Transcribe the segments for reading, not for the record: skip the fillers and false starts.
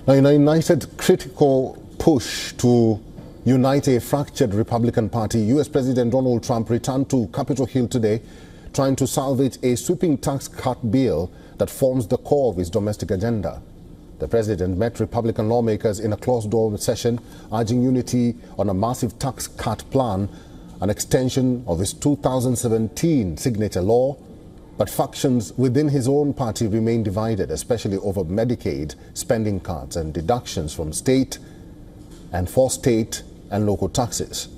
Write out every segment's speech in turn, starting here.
Now, in a united critical push to unite a fractured Republican Party, U.S. President Donald Trump returned to Capitol Hill today, trying to salvage a sweeping tax cut bill that forms the core of his domestic agenda. The president met Republican lawmakers in a closed-door session, urging unity on a massive tax cut plan, an extension of his 2017 signature law. But factions within his own party remain divided, especially over Medicaid spending cuts and deductions from state and local taxes.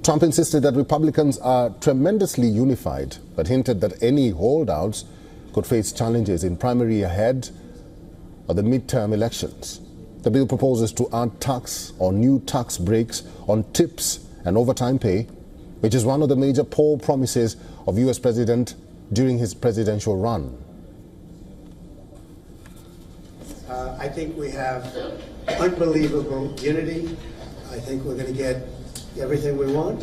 Trump insisted that Republicans are tremendously unified, but hinted that any holdouts could face challenges in primary ahead of the midterm elections. The bill proposes to add tax or new tax breaks on tips and overtime pay, which is one of the major poll promises of U.S. President during his presidential run. I think we have unbelievable unity. I think we're going to get everything we want,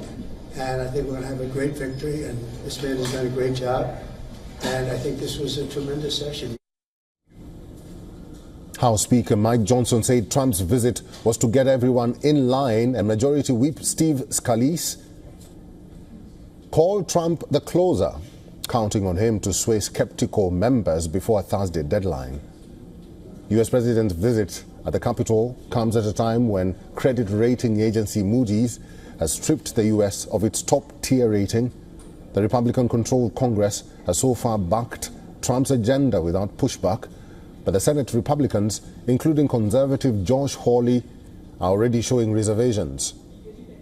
and I think we're going to have a great victory, and this man has done a great job, and I think this was a tremendous session. House Speaker Mike Johnson said Trump's visit was to get everyone in line, and Majority Whip Steve Scalise called Trump the closer, counting on him to sway skeptical members before a Thursday deadline. U.S. President's visit at the Capitol comes at a time when credit rating agency Moody's has stripped the U.S. of its top-tier rating. The Republican-controlled Congress has so far backed Trump's agenda without pushback, but the Senate Republicans, including conservative Josh Hawley, are already showing reservations.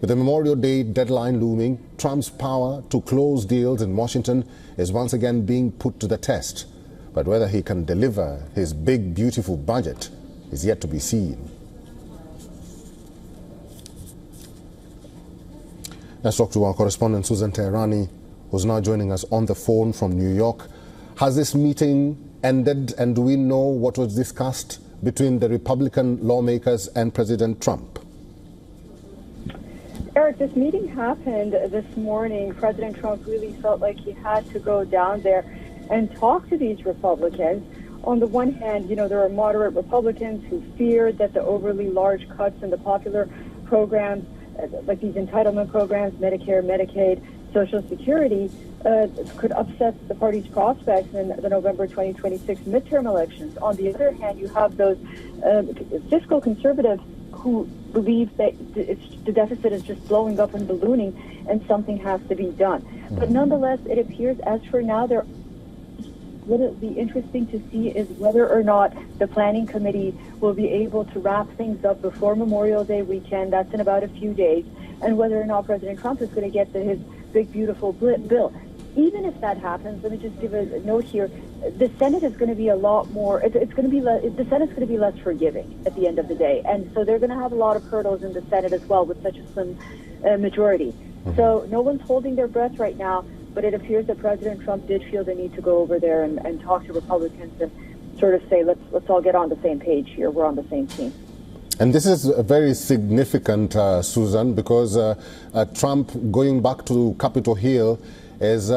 With the Memorial Day deadline looming, Trump's power to close deals in Washington is once again being put to the test. But whether he can deliver his big, beautiful budget is yet to be seen. Let's talk to our correspondent Susan Teherani, who's now joining us on the phone from New York. Has this meeting ended, and do we know what was discussed between the Republican lawmakers and President Trump? Eric, this meeting happened this morning. President Trump really felt like he had to go down there and talk to these Republicans. On the one hand, there are moderate Republicans who fear that the overly large cuts in the popular programs, like these entitlement programs, Medicare, Medicaid, Social Security, could upset the party's prospects in the November 2026 midterm elections. On the other hand, you have those fiscal conservatives who believe that the deficit is just blowing up and ballooning and something has to be done. But nonetheless, it appears as for now, what it'll be interesting to see is whether or not the planning committee will be able to wrap things up before Memorial Day weekend. That's in about a few days. And whether or not President Trump is going to get to his big, beautiful bill. Even if that happens, let me just give a note here. The Senate is going to be a lot more. The Senate's going to be less forgiving at the end of the day, and so they're going to have a lot of hurdles in the Senate as well with such a slim majority. So no one's holding their breath right now, but it appears that President Trump did feel the need to go over there and talk to Republicans and sort of say, let's all get on the same page here. We're on the same team. And this is very significant, Susan, because Trump going back to Capitol Hill is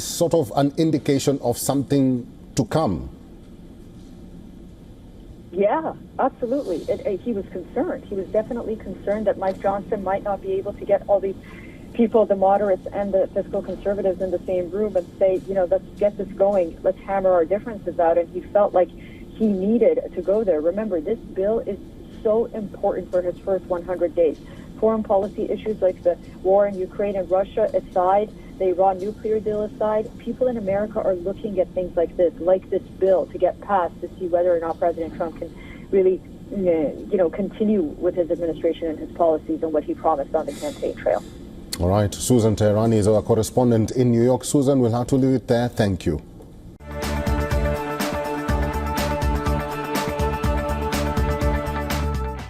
sort of an indication of something to come. Yeah, absolutely. He was concerned. He was definitely concerned that Mike Johnson might not be able to get all these people, the moderates and the fiscal conservatives, in the same room and say, let's get this going. Let's hammer our differences out. And he felt like he needed to go there. Remember, this bill is so important for his first 100 days. Foreign policy issues like the war in Ukraine and Russia aside, the Iran nuclear deal aside, people in America are looking at things like this bill, to get passed to see whether or not President Trump can really, continue with his administration and his policies and what he promised on the campaign trail. All right. Susan Teherani is our correspondent in New York. Susan, we'll have to leave it there. Thank you.